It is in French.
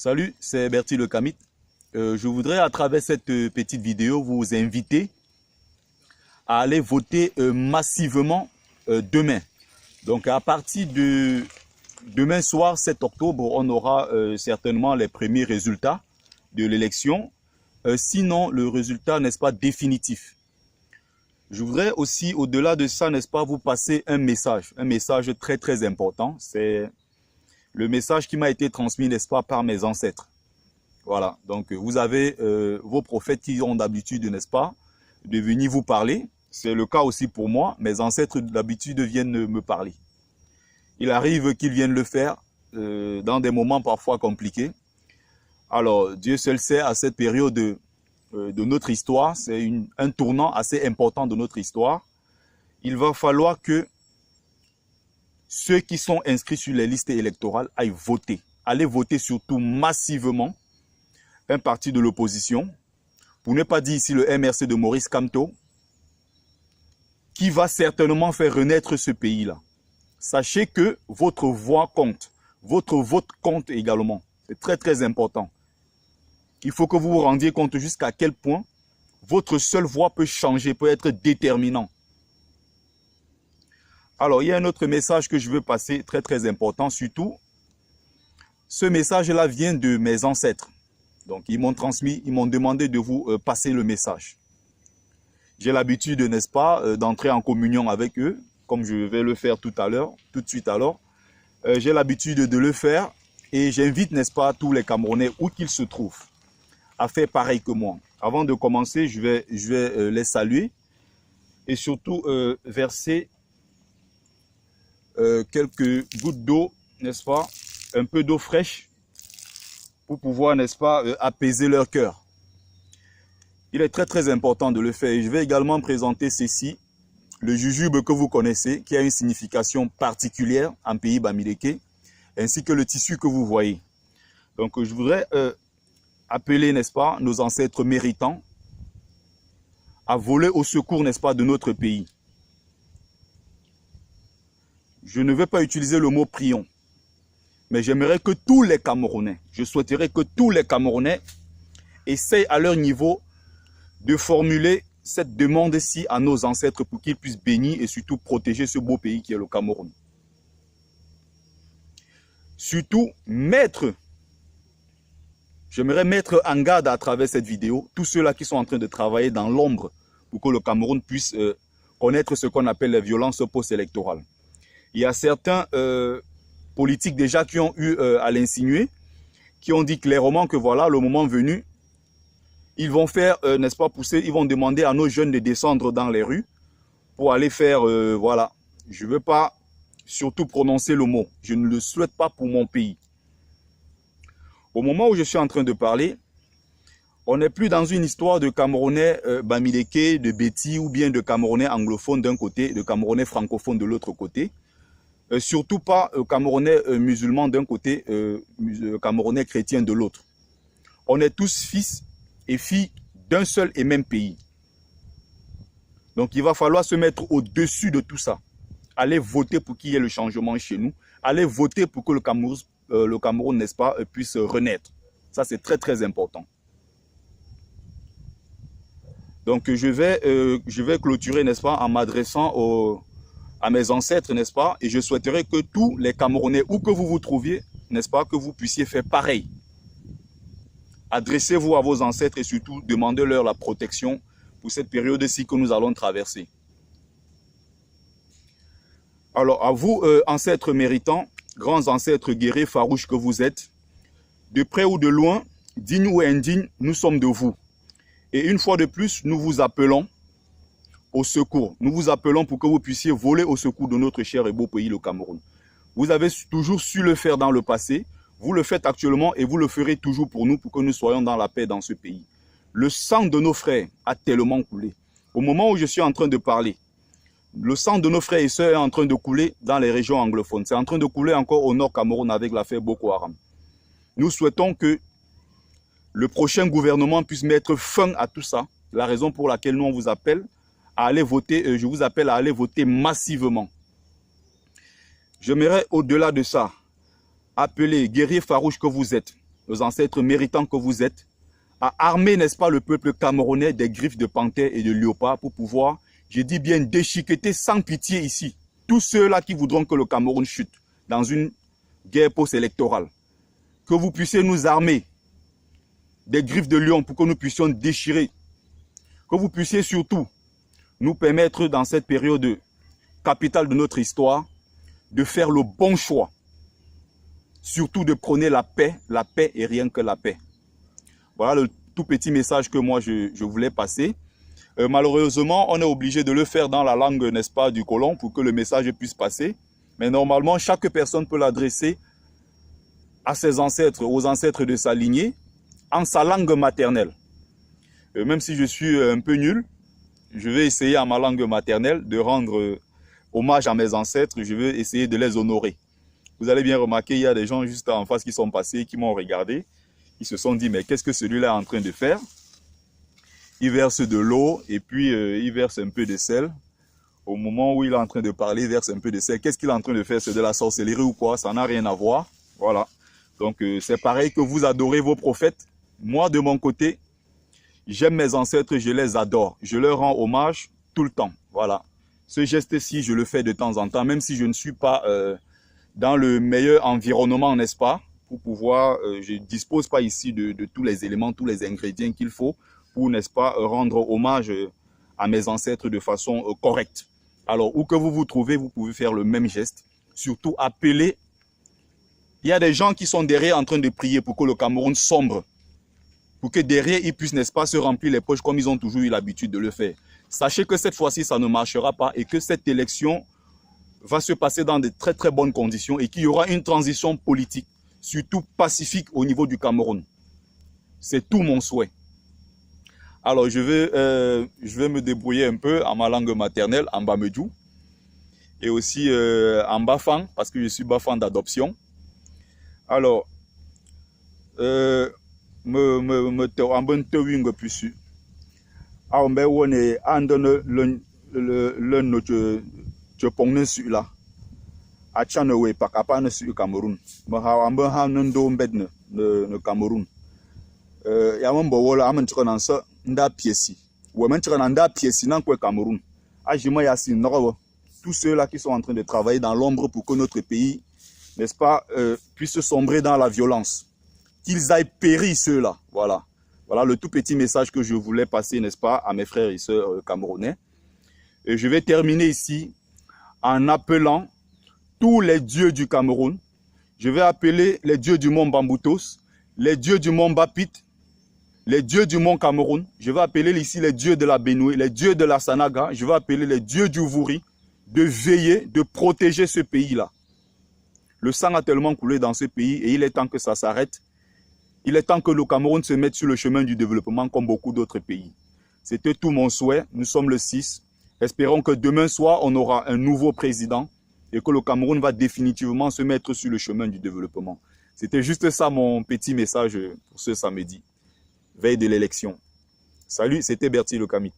Salut, c'est Bertie le Kamit. Je voudrais à travers cette petite vidéo vous inviter à aller voter massivement demain. Donc à partir de demain soir, 7 octobre, on aura certainement les premiers résultats de l'élection. Sinon, le résultat n'est-ce pas définitif. Je voudrais aussi, au-delà de ça, n'est-ce pas, vous passer un message très important. C'est le message qui m'a été transmis, n'est-ce pas, par mes ancêtres. Voilà, donc vous avez vos prophètes qui ont d'habitude, n'est-ce pas, de venir vous parler. C'est le cas aussi pour moi. Mes ancêtres d'habitude viennent me parler. Il arrive qu'ils viennent le faire dans des moments parfois compliqués. Alors, Dieu seul sait, à cette période de notre histoire, c'est un tournant assez important de notre histoire. Il va falloir que ceux qui sont inscrits sur les listes électorales aillent voter. Allez voter surtout massivement un parti de l'opposition, pour ne pas dire ici le MRC de Maurice Kamto, qui va certainement faire renaître ce pays-là. Sachez que votre voix compte, votre vote compte également. C'est très important. Il faut que vous vous rendiez compte jusqu'à quel point votre seule voix peut changer, peut être déterminant. Alors, il y a un autre message que je veux passer, très important, surtout. Ce message-là vient de mes ancêtres. Donc, ils m'ont transmis, ils m'ont demandé de vous passer le message. J'ai l'habitude, n'est-ce pas, d'entrer en communion avec eux, comme je vais le faire tout de suite alors. J'ai l'habitude de le faire et j'invite, n'est-ce pas, tous les Camerounais, où qu'ils se trouvent, à faire pareil que moi. Avant de commencer, je vais les saluer et surtout verser quelques gouttes d'eau, n'est-ce pas, un peu d'eau fraîche pour pouvoir, n'est-ce pas, apaiser leur cœur. Il est très important de le faire. Et je vais également présenter ceci, le jujube que vous connaissez, qui a une signification particulière en pays bamileke, ainsi que le tissu que vous voyez. Donc je voudrais appeler, n'est-ce pas, nos ancêtres méritants à voler au secours, n'est-ce pas, de notre pays. Je ne vais pas utiliser le mot prions, mais j'aimerais que tous les Camerounais, je souhaiterais que tous les Camerounais essayent à leur niveau de formuler cette demande-ci à nos ancêtres pour qu'ils puissent bénir et surtout protéger ce beau pays qui est le Cameroun. Surtout, j'aimerais mettre en garde à travers cette vidéo tous ceux-là qui sont en train de travailler dans l'ombre pour que le Cameroun puisse connaître ce qu'on appelle les violences post-électorales. Il y a certains politiques déjà qui ont eu à l'insinuer, qui ont dit clairement que voilà, le moment venu, ils vont faire, n'est-ce pas, pousser, ils vont demander à nos jeunes de descendre dans les rues pour aller faire, voilà. Je ne veux pas surtout prononcer le mot. Je ne le souhaite pas pour mon pays. Au moment où je suis en train de parler, on n'est plus dans une histoire de Camerounais bamileke, de Béti ou bien de Camerounais anglophones d'un côté, de Camerounais francophones de l'autre côté. Surtout pas Camerounais musulmans d'un côté, Camerounais chrétiens de l'autre. On est tous fils et filles d'un seul et même pays. Donc il va falloir se mettre au-dessus de tout ça. Allez voter pour qu'il y ait le changement chez nous. Allez voter pour que le Cameroun, n'est-ce pas, puisse renaître. Ça, c'est très important. Donc je vais clôturer, n'est-ce pas, en m'adressant à mes ancêtres, n'est-ce pas, et je souhaiterais que tous les Camerounais, où que vous vous trouviez, n'est-ce pas, que vous puissiez faire pareil. Adressez-vous à vos ancêtres et surtout demandez-leur la protection pour cette période-ci que nous allons traverser. Alors à vous, ancêtres méritants, grands ancêtres guerriers farouches que vous êtes, de près ou de loin, dignes ou indignes, nous sommes de vous. Et une fois de plus, nous vous appelons au secours. Nous vous appelons pour que vous puissiez voler au secours de notre cher et beau pays, le Cameroun. Vous avez toujours su le faire dans le passé. Vous le faites actuellement et vous le ferez toujours pour nous, pour que nous soyons dans la paix dans ce pays. Le sang de nos frères a tellement coulé. Au moment où je suis en train de parler, le sang de nos frères et sœurs est en train de couler dans les régions anglophones. C'est en train de couler encore au nord Cameroun avec l'affaire Boko Haram. Nous souhaitons que le prochain gouvernement puisse mettre fin à tout ça. La raison pour laquelle nous on vous appelle à aller voter, je vous appelle à aller voter massivement. J'aimerais au-delà de ça, appeler guerriers farouches que vous êtes, nos ancêtres méritants que vous êtes, à armer, n'est-ce pas, le peuple camerounais des griffes de panthère et de léopard pour pouvoir, je dis bien, déchiqueter sans pitié ici tous ceux-là qui voudront que le Cameroun chute dans une guerre post-électorale. Que vous puissiez nous armer des griffes de lion pour que nous puissions déchirer. Que vous puissiez surtout nous permettre dans cette période capitale de notre histoire de faire le bon choix. Surtout de prôner la paix et rien que la paix. Voilà le tout petit message que moi je voulais passer. Malheureusement, on est obligé de le faire dans la langue, n'est-ce pas, du colon pour que le message puisse passer. Mais normalement, chaque personne peut l'adresser à ses ancêtres, aux ancêtres de sa lignée, en sa langue maternelle. Même si je suis un peu nul, je vais essayer en ma langue maternelle de rendre hommage à mes ancêtres. Je vais essayer de les honorer. Vous allez bien remarquer, il y a des gens juste en face qui sont passés, qui m'ont regardé. Ils se sont dit, mais qu'est-ce que celui-là est en train de faire? Il verse de l'eau et puis il verse un peu de sel. Au moment où il est en train de parler, il verse un peu de sel. Qu'est-ce qu'il est en train de faire? C'est de la sorcellerie ou quoi? Ça n'a rien à voir. Voilà. Donc c'est pareil que vous adorez vos prophètes. Moi, de mon côté, j'aime mes ancêtres, je les adore. Je leur rends hommage tout le temps. Voilà. Ce geste-ci, je le fais de temps en temps, même si je ne suis pas dans le meilleur environnement, n'est-ce pas? Pour pouvoir, je ne dispose pas ici de tous les éléments, tous les ingrédients qu'il faut pour, n'est-ce pas, rendre hommage à mes ancêtres de façon correcte. Alors, où que vous vous trouvez, vous pouvez faire le même geste. Surtout, appeler. Il y a des gens qui sont derrière en train de prier pour que le Cameroun sombre. Pour que derrière, ils puissent, n'est-ce pas, se remplir les poches comme ils ont toujours eu l'habitude de le faire. Sachez que cette fois-ci, ça ne marchera pas et que cette élection va se passer dans de très très bonnes conditions et qu'il y aura une transition politique, surtout pacifique au niveau du Cameroun. C'est tout mon souhait. Alors, je vais me débrouiller un peu en ma langue maternelle, en Bamedjou, et aussi en Bafang, parce que je suis Bafang d'adoption. Alors, en bon tewing puissu. Alors, ben on est en donne le notre pong sur là. A chanowe pa kapane sur Cameroun. Ma ha ambe ha ndo mbedne ne Cameroun. Ya mambo wala amantra nansa nda piesi. Ou amantra nda piesi nan kwa Cameroun. Ajima yasi noro. Tous ceux-là qui sont en train de travailler dans l'ombre pour que notre pays, n'est-ce pas, puisse sombrer dans la violence. Qu'ils aillent périr ceux-là. Voilà. Voilà le tout petit message que je voulais passer, n'est-ce pas, à mes frères et sœurs camerounais. Et je vais terminer ici en appelant tous les dieux du Cameroun. Je vais appeler les dieux du mont Bamboutos, les dieux du mont Bapit, les dieux du mont Cameroun. Je vais appeler ici les dieux de la Benoué, les dieux de la Sanaga. Je vais appeler les dieux du Vouri de veiller, de protéger ce pays-là. Le sang a tellement coulé dans ce pays et il est temps que ça s'arrête. Il est temps que le Cameroun se mette sur le chemin du développement comme beaucoup d'autres pays. C'était tout mon souhait. Nous sommes le 6. Espérons que demain soir, on aura un nouveau président et que le Cameroun va définitivement se mettre sur le chemin du développement. C'était juste ça mon petit message pour ce samedi, veille de l'élection. Salut, c'était Bertie le Kamit.